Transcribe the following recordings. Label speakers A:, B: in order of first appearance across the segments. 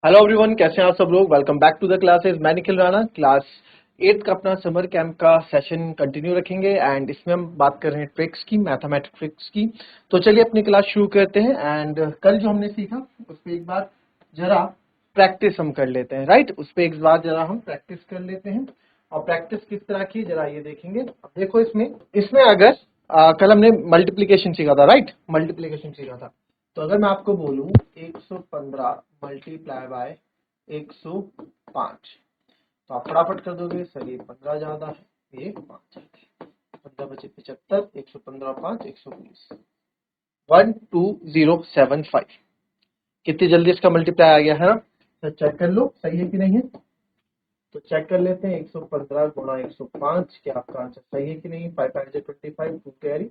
A: Hello everyone, कैसे हैं आप सब लोग। Welcome back to the classes. मैं निखिल राणा क्लास 8 का अपना समर कैंप का सेशन कंटिन्यू रखेंगे एंड इसमें हम बात कर रहे हैं ट्रिक्स की, मैथमेटिक्स ट्रिक्स की। तो चलिए अपनी क्लास शुरू करते हैं एंड कल जो हमने सीखा उस पर एक बार जरा प्रैक्टिस हम कर लेते हैं। राइट, उस पर एक बार जरा हम प्रैक्टिस कर लेते हैं। और प्रैक्टिस किस तरह की जरा ये देखेंगे। अब देखो इसमें इसमें अगर कल हमने मल्टीप्लीकेशन सीखा था। राइट, मल्टीप्लीकेशन सीखा था। तो अगर मैं आपको बोलूं 115 मल्टीप्लाई बाय 105, तो आप फटाफट कर दोगे। सर ये 15 ज्यादा है, ये 5 ज्यादा है। 15 बचे 75, 115 5 120, 12075। कितनी जल्दी इसका मल्टीप्लाई आ गया है ना। तो चेक कर लो सही है कि नहीं है। तो चेक कर लेते हैं 115 गुणा 105, क्या आपका आंसर सही है कि नहीं। 5 5 25, 2 कैरी,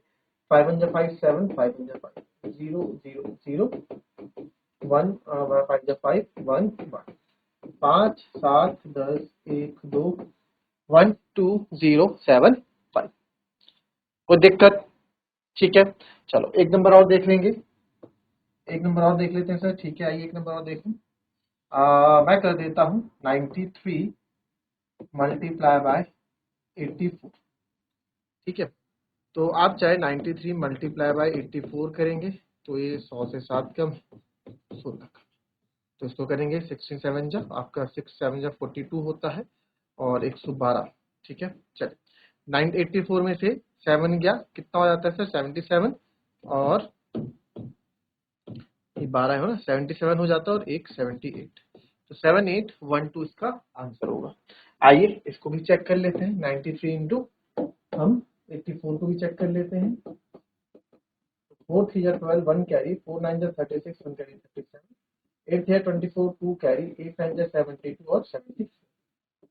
A: 5 1 5 7, 5 1 5 0 0 0, 1 5 5 1 1, 5 7 10 1 2, 12075। कोई दिक्कत? ठीक है, चलो एक नंबर और देख लेंगे। एक नंबर और देख लेते हैं सर। ठीक है, आइए एक नंबर और देखें। मैं कर देता हूँ 93 मल्टीप्लाई बाय 84। ठीक है, तो आप चाहे 93 मल्टीप्लाई बाय 84 करेंगे तो ये 100 से 7 कम, 16 कम। तो इसको करेंगे 16 7 जा आपका 6 7 जा 42 होता है और 112। ठीक है, चलिए 984 में से 7 गया, कितना हो जाता है सर 77, और ये 12 है ना, 77 हो जाता है और एक 78। तो 7812 इसका आंसर होगा। आइए इसको भी चेक कर लेते हैं। 93 इंटू हम 84 को भी चेक कर लेते हैं। 4 3 जा 12, 1 कैरी, 4 9 जा 36, 1 कैरी 37, 8 3 24, 2 कैरी, 8 9 जा 72 और 76।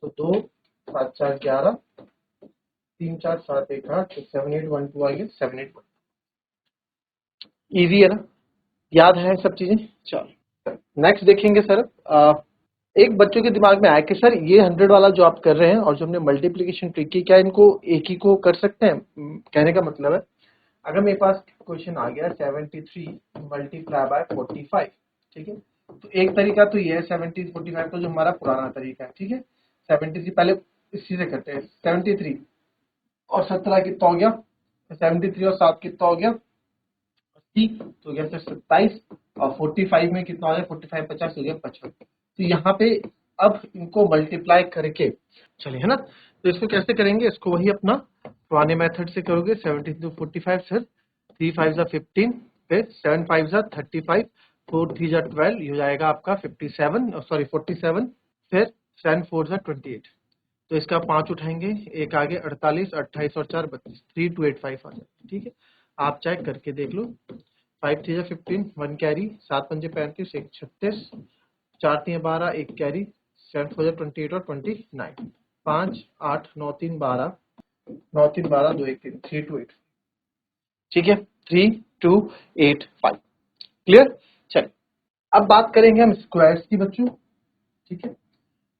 A: तो 2 7 4 11, 3 4 7 1 8, तो 7812 आ गया। 7812 इजी है ना, याद है सब चीजें। चलो नेक्स्ट देखेंगे सर। एक बच्चों के दिमाग में आया कि सर ये 100 वाला जो आप कर रहे हैं और जो हमने मल्टीप्लिकेशन ट्रिक की, क्या इनको एक ही को कर सकते हैं। कहने का मतलब है अगर मेरे पास क्वेश्चन आ गया 73 मल्टीप्लाई बाय 45। ठीक है, तो एक तरीका तो ये है 70 45, तो जो हमारा पुराना तरीका है। ठीक है, 73 पहले इसी से करते हैं। 73 और 17 कितना हो गया, 73 और 7 कितना हो गया 80, तो गया सर 27। और 45 में कितना हो गया 45 50 हो गया 55। तो यहाँ पे अब इनको मल्टीप्लाई करके चले, है ना। तो इसको कैसे करेंगे, इसको वही अपना पुराने मेथड से करोगे। 70 टू 45 सर, 3 5 जा 15, फिर 7 5 जा 35, 4 3 जा 12, ये हो जाएगा आपका 57, सॉरी 47, फिर 7 4 जा 28। तो इसका 5 उठाएंगे, एक आगे 48, 28 और 4 32, 3285 आ जाएगा। ठीक है, आप चेक करके देख लो। 5 3 जा 15, 1 कैरी, 7 5 35, 1 36, 4 3 12, 1 कैरी, 7 4 28 और 29, 5 8 9 3 12, 9 3 12 2 1 3, 3285। ठीक है, 3285 क्लियर। चलिए अब बात करेंगे हम स्क्वायर्स की बच्चों। ठीक है,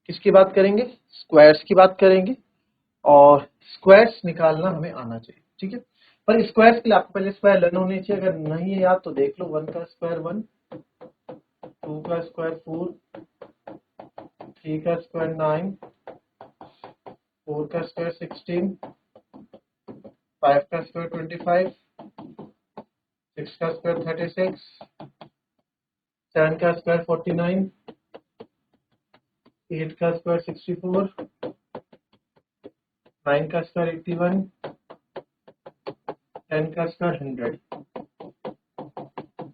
A: किसकी बात करेंगे, स्क्वायर्स की बात करेंगे। और स्क्वायर्स निकालना हमें आना चाहिए। ठीक है, पर स्क्वायर्स के लिए आपको पहले स्क्वायर लर्न होने चाहिए। अगर नहीं है याद तो देख लो। 1 का स्क्वायर 1, 2 का स्क्वायर 4, 3 का स्क्वायर 9, 4 का स्क्वायर 16, 5 का स्क्वायर 25, 6 का स्क्वायर 36, 7 का स्क्वायर 49, 8 का स्क्वायर 64, 9 का स्क्वायर 81, 10 का स्क्वायर 100,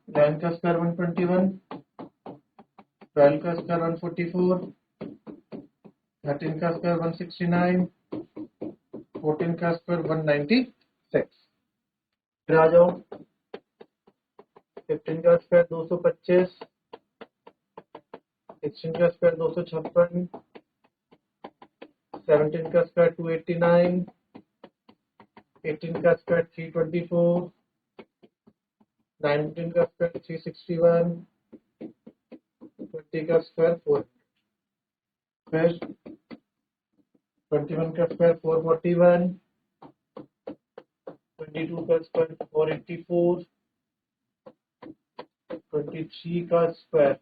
A: 11 का स्क्वायर 121, 12 का स्क्वायर 144, 13 का स्क्वायर 169, 14 का स्क्वायर 196। फिर आ जाओ 15 का स्क्वायर 225, 16 का स्क्वायर 256, 17 का स्क्वायर 289, 18 का स्क्वायर 324, 19 का स्क्वायर 361, 20 का स्क्वायर 400, फिर 21 का स्क्वायर 441, 22 का स्क्वायर 484, 23 का स्क्वायर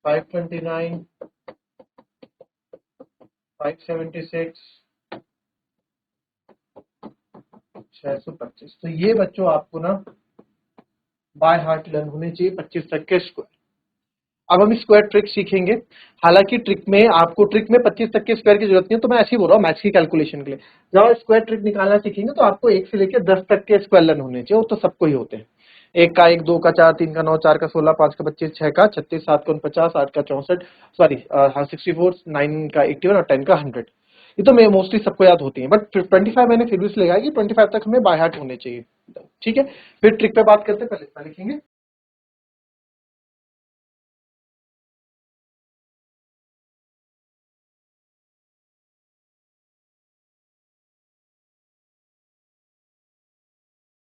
A: 529, 576, 625। तो ये बच्चों आपको ना बाय हार्ट लर्न होने चाहिए 25 तक के स्क्वायर। अब हम स्क्वायर ट्रिक सीखेंगे। हालांकि ट्रिक में 25 तक के स्क्वायर की जरूरत नहीं है, तो मैं ऐसे ही बोल रहा हूँ मैथ्स की कैलकुलेशन के लिए। जब आप स्क्वायर ट्रिक निकालना सीखेंगे तो आपको 1 से लेकर 10 तक के स्क्वायर लर्न होने चाहिए, वो तो सबको ही होते हैं। 1 का 1, 2 का 4, 3 का 9, 4 का 16, 5 का 25, 6 का 36, 7 का 49, 8 का 64, सॉरी हाँ 64, 9 का 81 और 10 का 100। ये तो मैं मोस्टली सबको याद होती है, बट 25 मैंने फिर भी इसलिए लगाया कि 25 तक हमें बाय हार्ट होने चाहिए। ठीक है, फिर ट्रिक पे बात करते हैं, पहले इतना लिखेंगे।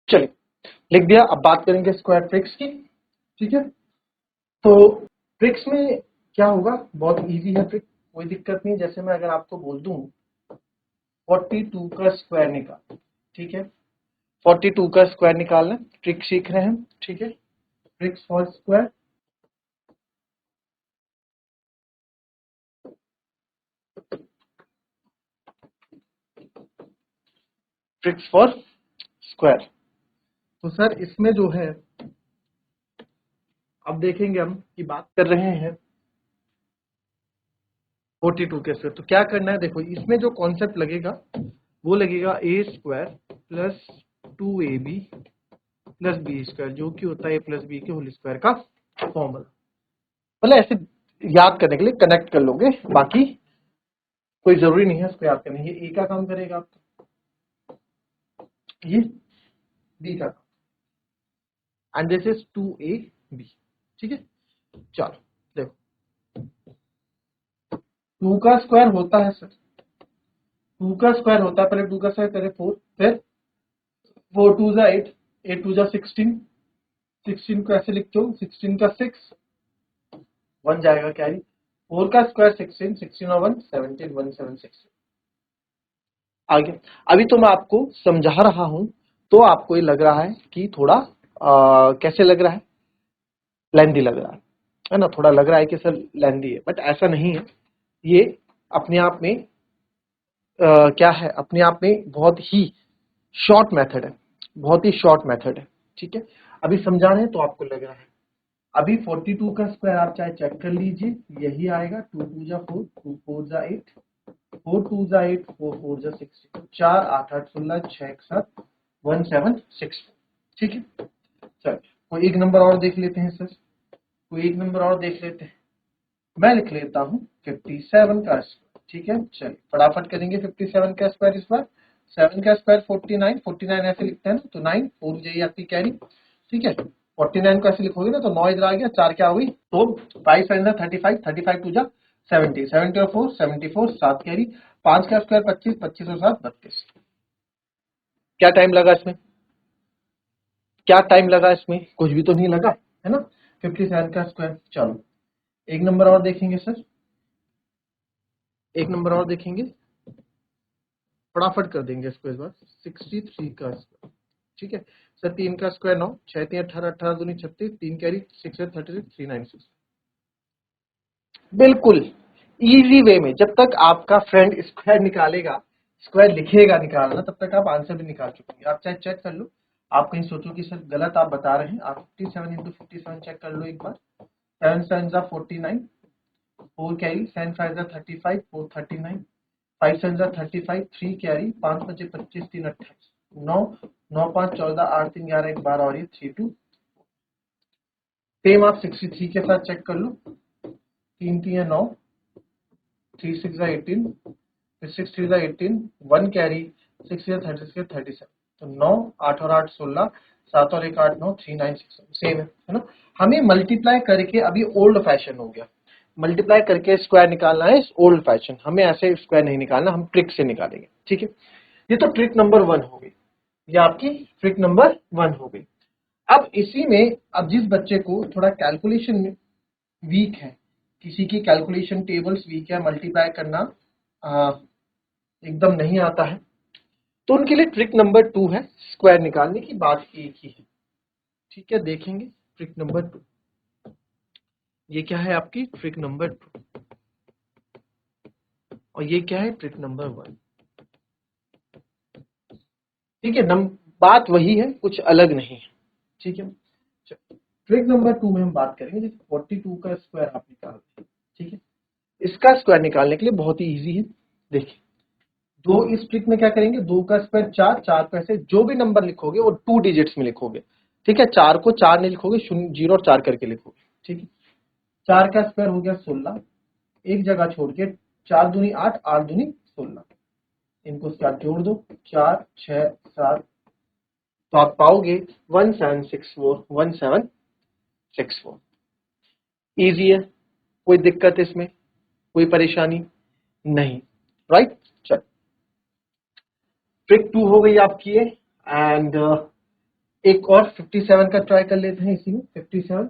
A: चलिए लिख दिया। अब बात करेंगे स्क्वायर ट्रिक्स की। ठीक है, तो ट्रिक्स में क्या होगा, बहुत इजी है ट्रिक, कोई दिक्कत नहीं। जैसे मैं अगर आपको बोल दूं 42 का स्क्वायर निकाल, ठीक है, 42 का स्क्वायर निकालना ट्रिक सीख रहे हैं। ठीक है, tricks for square. Tricks for square. तो सर इसमें जो है, अब देखेंगे हम कि बात कर रहे हैं 42 के स्क्वायर। तो क्या करना है, देखो इसमें जो कॉन्सेप्ट लगेगा वो लगेगा A square plus 2ab plus B square, जो कि होता है ए प्लस बी के होल स्क्वायर का फॉर्मूला। मतलब ऐसे याद करने के लिए कनेक्ट कर लोगे, बाकी कोई जरूरी नहीं है इसको याद करने। ये ए का काम करेगा आपका, ये बी का काम, एंड दिस इज 2ab। ठीक है, चलो देखो 2 का स्क्वायर होता है सर, 2 का स्क्वायर होता है, पहले 2 का स्क्वायर करे 4, फिर 4 2 जा 8, 8 2 जा 16, 16 को ऐसे लिखते हो 16 का 6, 1 जाएगा कैरी, 4 का स्क्वायर 16, 16 और 1 17, 1 7 6। आगे अभी तो मैं आपको समझा रहा हूं, तो आपको ये लग रहा है कि थोड़ा कैसे लग रहा है, लेंदी लग रहा है ना, थोड़ा लग रहा है कि सर लेंदी है, बट ऐसा नहीं है। ये अपने आप में क्या है, अपने आप में बहुत ही शॉर्ट मेथड है, बहुत ही शॉर्ट मेथड है। ठीक है, अभी समझा रहे हैं तो आपको लग रहा है। अभी 42 का स्क्वायर आप चाहे चेक कर लीजिए, यही आएगा 2 2 जा 4, 2 4 जा 8, 4 2 जा 8, 4 4 जा 16, 4 8 8 16, 6 1 7, 1 7 6। ठीक है, चल कोई एक नंबर और देख लेते हैं सर, कोई एक नंबर और देख लेते हैं। मैं लिख लेता हूँ 57 का स्क्वायर। ठीक है, चलिए फटाफट करेंगे 57 का स्क्वायर इस बार। 7 का स्क्वायर 49, 49 ऐसे लिखते हैं ना, तो 9 4 जाइए आपकी कैरी। ठीक है, 49 को ऐसे लिखोगे ना तो 9 इधर आ गया, 4 क्या हो गई, तो 5 7 35, 35 2 जा 70, 70 और 4 74, 7 कैरी, 5 का स्क्वायर 25, 25 और 7 32। क्या टाइम लगा इसमें, क्या टाइम लगा इसमें, कुछ भी तो नहीं लगा है ना। 57 का स्क्वायर, चलो एक नंबर और देखेंगे सर, एक नंबर और देखेंगे, फटाफट कर देंगे इसको इस बार। 63 का स्क्वायर। ठीक है सर, 3 का स्क्वायर 9, 6 3 18, 18 दूनी 36, 3 कैरी 6 36, 396। बिल्कुल इजी वे में, जब तक आपका फ्रेंड स्क्वायर निकालेगा, स्क्वायर लिखेगा निकालना, तब तक आप आंसर भी निकाल चुके हैं। आप चाहे चेक कर लो, आप कहीं सोचो कि सर गलत आप बता रहे हैं, आप 57 इंटू 57 चेक कर लो एक बार। 7 7 जा 49, 4 कैरी, 7 5 जा 35, 4 39, 5 7 जा 35, 3 कैरी, 5 5 25, 3 28, 9 9 5 14, 8 3 11 1 12 और ये 3 2। सेम आप 63 के साथ चेक कर लो, 3 3 9, 3 6 जा 18, फिर 6 3 जा 18, 1 कैरी, 6 या 36 37, तो 9 8 और 8 16, 7 और 1 8 9, 3 9 6 सेम है ना। हमें मल्टीप्लाई करके, अभी ओल्ड फैशन हो गया, मल्टीप्लाई करके स्क्वायर निकालना है, ओल्ड फैशन, हमें ऐसे स्क्वायर नहीं निकालना, हम ट्रिक से निकालेंगे। ठीक है, ये तो ट्रिक नंबर 1 हो गई, ये आपकी ट्रिक नंबर 1 हो गई। अब इसी में, अब जिस बच्चे को थोड़ा कैलकुलेशन में वीक है, किसी की कैलकुलेशन टेबल्स वीक है, मल्टीप्लाई करना एकदम नहीं आता है, तो उनके लिए ट्रिक नंबर 2 है, स्क्वायर निकालने की बात एक ही है। ठीक है, देखेंगे ट्रिक नंबर 2। ये क्या है आपकी ट्रिक नंबर 2 और ये क्या है ट्रिक नंबर 1। ठीक है, बात वही है, कुछ अलग नहीं है। ठीक है, ट्रिक नंबर 2 में हम बात करेंगे जैसे 42 का स्क्वायर आप निकालते हैं। ठीक है, इसका स्क्वायर निकालने के लिए बहुत ही इजी है। देखिए, दो इस ट्रिक में क्या करेंगे, 2 का स्क्वायर 4, 4 को ऐसे जो भी नंबर लिखोगे वो 2 डिजिट्स में लिखोगे। ठीक है, 4 को 4 नहीं लिखोगे, 0 0 और 4 करके लिखोगे। ठीक है, 4 का स्क्वायर हो गया 16, एक जगह छोड़ के 4 दूनी 8, 8 दूनी 16, इनको साथ जोड़ दो 4 6 7, तो आप पाओगे 1764 1764। इजी है, कोई दिक्कत इसमें, कोई परेशानी नहीं, राइट। चल, ट्रिक 2 हो गई आपकी ये। एंड एक और 57 का ट्राई कर लेते हैं इसी में। 57,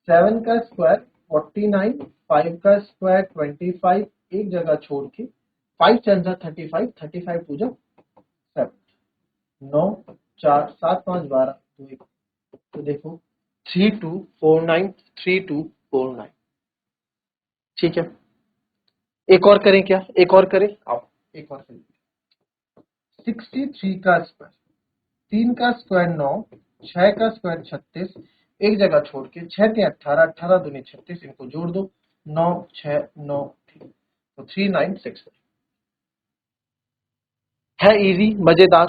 A: 7 का स्क्वायर 49, 5 का स्क्वायर 25, एक जगह छोड़ के 5 10 35, 35 टू जा 7, 9 4 7 5 12 2 1, तो देखो 3249 3249। ठीक है, एक और करें क्या, एक और करें, आओ एक और करें। 63 का स्क्वायर, 3 का स्क्वायर 9, 6 का स्क्वायर 36, एक जगह छोड़ के 6 के 18, 18 दूनी 36, इनको जोड़ दो 9 6 9 3, तो 3964 है। इजी, मजेदार।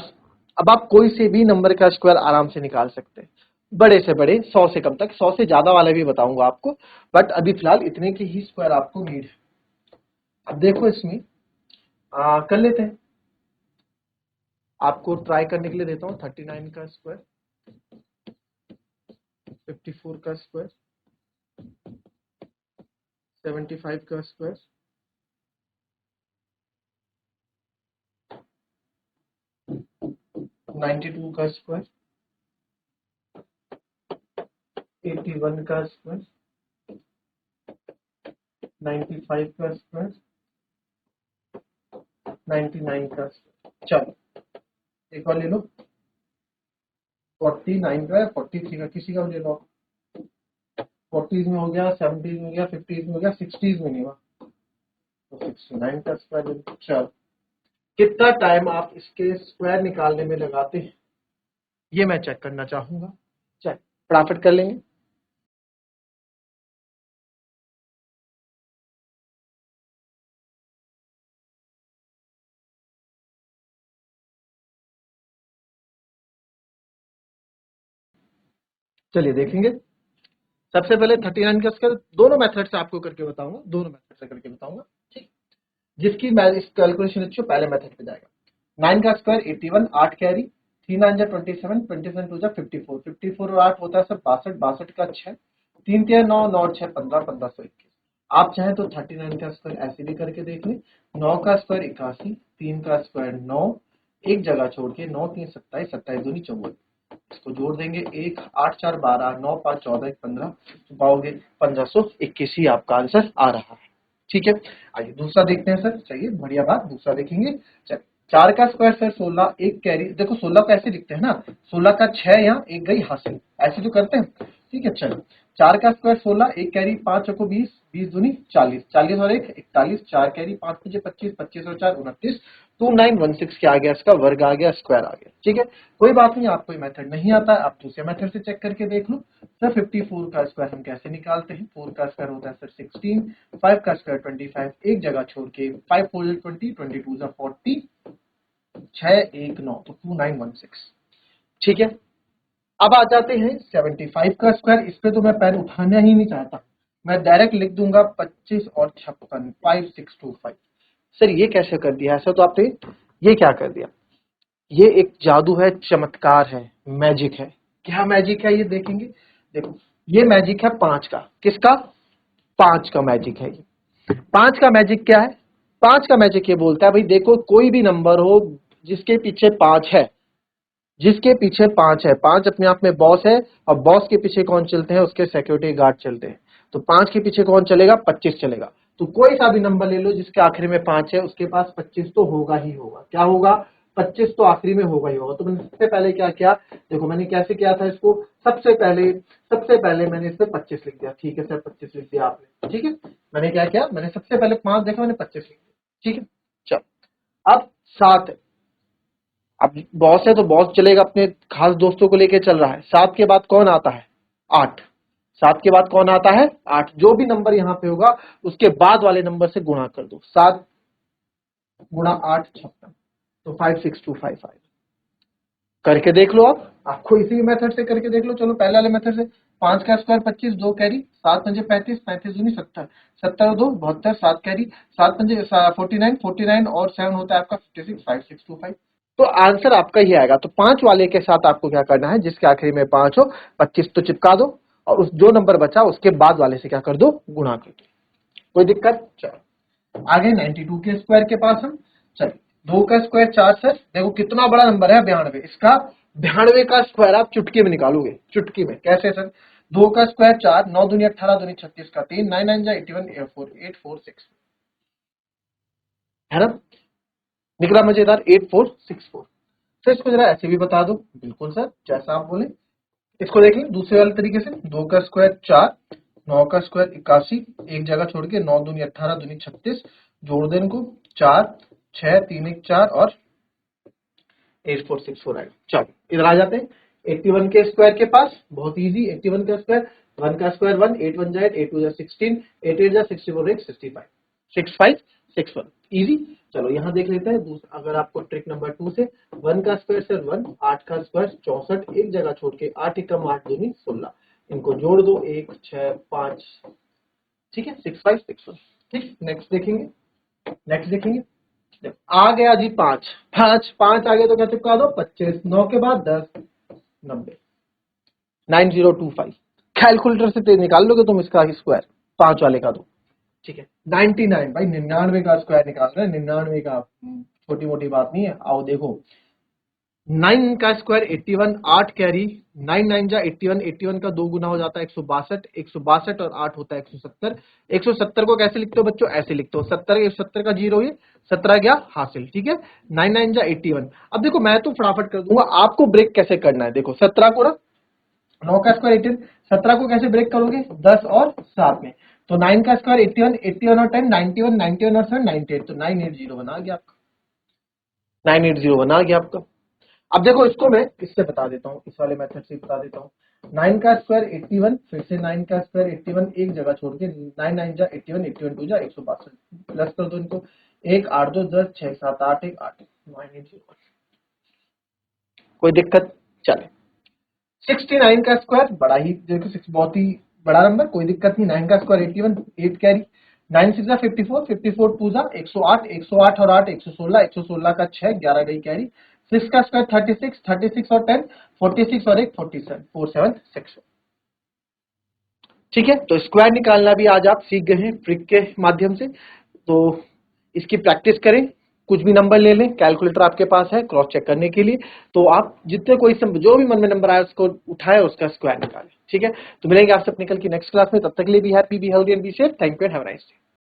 A: अब आप कोई से भी नंबर का स्क्वायर आराम से निकाल सकते हैं, बड़े से बड़े 100 से कम तक, 100 से ज्यादा वाले भी बताऊंगा आपको, बट अभी फिलहाल इतने के ही स्क्वायर आपको नीड है। अब देखो इसमें कर लेते हैं, आपको ट्राई करने के लिए देता हूं। 39 का स्क्वायर, 54 का स्क्वायर, 75 का स्क्वायर, 92 का स्क्वायर, 81 का स्क्वायर, 95 का स्क्वायर, 99 का स्क्वायर। चलो एक और ले लो, 49 का, 43 का, किसी का भी ले लो। 40s में हो गया, 70s में हो गया, 50s में हो गया, 60s में नहीं हुआ, तो 69 का स्क्वायर ले लो। चलो, कितना टाइम आप इसके स्क्वायर निकालने में लगाते हैं ये मैं चेक करना चाहूंगा। चल, फटाफट कर लेंगे। चलिए देखेंगे। सबसे पहले 39 का स्क्वायर दोनों मेथड से आपको करके बताऊंगा, दोनों मेथड से करके बताऊंगा। ठीक, जिसकी मैं इस कैलकुलेशन अच्छी पहले मेथड पे जाएगा। 9 का स्क्वायर 81, 8 कैरी, 3 9 जा 27, 27 2 जा 54, 54 और 8 होता है सर 62, 62 का 6, 3 3 9, 9 6 15, 1521। आप चाहें तो 39 का स्क्वायर ऐसे भी करके देख लें। 9 का स्क्वायर 81, 3 का स्क्वायर 9, एक जगह छोड़ के 9 3 27, 27 दूनी 54, इसको जोड़ देंगे 1 8 4 12, 9 5 14 1 15, तो पाओगे 1521 ही आपका आंसर आ रहा है। ठीक है, आइए दूसरा देखते हैं सर। चाहिए, बढ़िया बात, दूसरा देखेंगे। चल, 4 का स्क्वायर सर 16, एक कैरी, देखो 16 को ऐसे लिखते हैं ना, 16 का 6 यहाँ, एक गई हासिल, ऐसे तो करते हैं। ठीक है, चलो 4 का स्क्वायर 16, एक कैरी, 5 चौको 20, 20 दूनी 40, 40 और 1 41, 4 कैरी, 5 मुझे 25, 25 और 4 29, 2916 क्या आ गया, इसका वर्ग आ गया, स्क्वायर आ गया। ठीक है, कोई बात नहीं, आपको ये मेथड नहीं आता है, आप दूसरे मेथड से चेक करके देख लो। सर 54 का स्क्वायर हम कैसे निकालते हैं। 4 का स्क्वायर होता है सर 16, 5 का स्क्वायर 25, एक जगह छोड़ के 5 4 20, 22 जा 40, 6 1 9, तो 2916। ठीक है, अब आ जाते हैं 75 का स्क्वायर। इस पे तो मैं पेन उठाना ही नहीं चाहता, मैं डायरेक्ट लिख दूंगा 25 और 56, 5625। सर ये कैसे कर दिया, ऐसा तो आपने, ये क्या कर दिया, ये एक जादू है, चमत्कार है, मैजिक है। क्या मैजिक है ये देखेंगे। देखो, ये मैजिक है 5 का, किसका, 5 का मैजिक है ये। 5 का मैजिक क्या है, 5 का मैजिक ये बोलता है भाई देखो कोई भी नंबर हो जिसके पीछे 5 है, जिसके पीछे 5 है, 5 अपने आप में बॉस है, और बॉस के पीछे कौन चलते हैं, उसके सिक्योरिटी गार्ड चलते हैं। तो 5 के पीछे कौन चलेगा, 25 चलेगा। तो कोई सा भी नंबर ले लो जिसके आखिर में 5 है, उसके पास 25 तो होगा ही होगा। क्या होगा, 25 तो आखिरी में होगा ही होगा। तो मैंने सबसे पहले क्या किया, देखो मैंने कैसे किया था इसको, सबसे पहले मैंने इस पे 25 लिख दिया। ठीक है सर, 25 लिख दिया आपने। ठीक है, मैंने क्या किया, मैंने सबसे पहले 5 देखा, मैंने 25 लिख दिया। ठीक है, चलो अब 7 है। अब बॉस है तो बॉस चलेगा, अपने खास दोस्तों को लेके चल रहा है। 7 के बाद कौन आता है, 8। 7 के बाद कौन आता है, 8। जो भी नंबर यहाँ पे होगा उसके बाद वाले नंबर से गुणा कर दो। 7 गुणा 8 56, तो 56255 करके देख लो। आपको इसी मेथड से करके देख लो। चलो पहले वाले मेथड से, 5 का स्क्वायर 25, 2 कैरी, 7 पंजे 35, 35 दूनी 70, 70 2 72, 7 कैरी, 7 पंजे 49, 49 और 7 होता है आपका 56, 5625। तो आंसर आपका ही आएगा। तो 5 वाले के साथ आपको क्या करना है, जिसके आखिरी में 5 हो, 25 तो चिपका दो और उस जो नंबर बचा उसके बाद वाले से क्या कर दो, गुणा कर दो। कोई दिक्कत। चलो आगे 92 के स्क्वायर के पास हम चलिए। 2 का स्क्वायर 4 सर, देखो कितना बड़ा नंबर है 92। इसका 92 का स्क्वायर आप चुटकी में निकालोगे। चुटकी में कैसे सर, 2 का स्क्वायर 4, 9 दूनी 18, दूनी 36 का 3, 9 9 जा 81, 8464 है ना, निकला मजेदार 8464। सर इसको जरा ऐसे भी बता दो। बिल्कुल सर, जैसा आप बोले। इसको देख लें दूसरे वाले तरीके से। 2 का स्क्वायर 4, 9 का स्क्वायर 81, एक जगह छोड़ के 9 दूनी 18, दूनी 36, जोड़ दें इनको, 4 6 3 1 4 और 8464 आएगा। चलो इधर आ जाते हैं 81 के स्क्वायर के पास। बहुत इजी, 81 का स्क्वायर, 1 का स्क्वायर 1, 8 1 जा 8, 8 2 जा 16, 8 8 जा 64, 8 65, 6561 इजी। चलो यहाँ देख लेते हैं दूसरा, अगर आपको ट्रिक नंबर 2 से 1 का स्क्वायर सर 1, 8 का स्क्वायर 64, एक जगह छोड़ के 8 एकम 8 दूनी 16, इनको जोड़ दो 1 6 5, ठीक है 6561। ठीक, नेक्स्ट देखेंगे। आ गया जी 5 5 5 आ गया तो क्या चिपका दो 25, 9 के बाद 10, 90, 9025। कैलकुलेटर से तेज निकाल लोगे तुम इसका स्क्वायर 5 वाले का। दो ठीक है 99 भाई, 99 का स्क्वायर निकाल रहे हैं, 99 का छोटी मोटी बात नहीं है। आओ देखो 9 का स्क्वायर 81, 8 कैरी, 9 9 जा 81, 81 का 2 गुना हो जाता है 162, 162 और 8 होता है 170। 170 को कैसे लिखते हो बच्चों, ऐसे लिखते हो 70, 170 का 0 ये 17 गया हासिल। ठीक है 9 9 जा 81। अब देखो मैं तो फटाफट कर दूंगा, आपको ब्रेक कैसे करना है। देखो 17 को ना, 9 का स्क्वायर 18, 17 को कैसे ब्रेक करोगे, 10 और 7 में। तो 9 का स्क्वायर 81, 81 और 10 91, 91 और 7 98, तो 980 बना गया आपका, 980 बना गया आपका। अब देखो इसको मैं इससे बता देता हूँ, इस वाले मेथड से बता देता हूँ। 9 का स्क्वायर 81, फिर से 9 का स्क्वायर 81, एक जगह छोड़ के 9 9 जा 81, 81 2 जा 162, प्लस कर दो इनको, 1 8 2 10 6 7 8 1 8, 980। कोई दिक्कत। चले 69 का स्क्वायर, बड़ा ही देखो 6 बहुत ही बड़ा नंबर, कोई दिक्कत नहीं। 9 का स्क्वायर 81, 8 कैरी, 9 6 जा 54, 54 2 जा 108, 108 और 8 116, 116 का 6 11 गई कैरी। 6 का स्क्वायर 36, 36 और 10 46 और 1 47, 4761। ठीक है, तो स्क्वायर निकालना भी आज आप सीख गए हैं ट्रिक के माध्यम से। तो इसकी प्रैक्टिस करें, कुछ भी नंबर ले लें, कैलकुलेटर आपके पास है क्रॉस चेक करने के लिए। तो आप जितने कोई जो भी मन में नंबर आए उसको उठाए, उसका स्क्वायर निकालें। ठीक है, तो मिलेंगे आपसे अपने कल की नेक्स्ट क्लास में। तब तक के लिए be happy, be healthy and be safe. Thank you and have a nice day.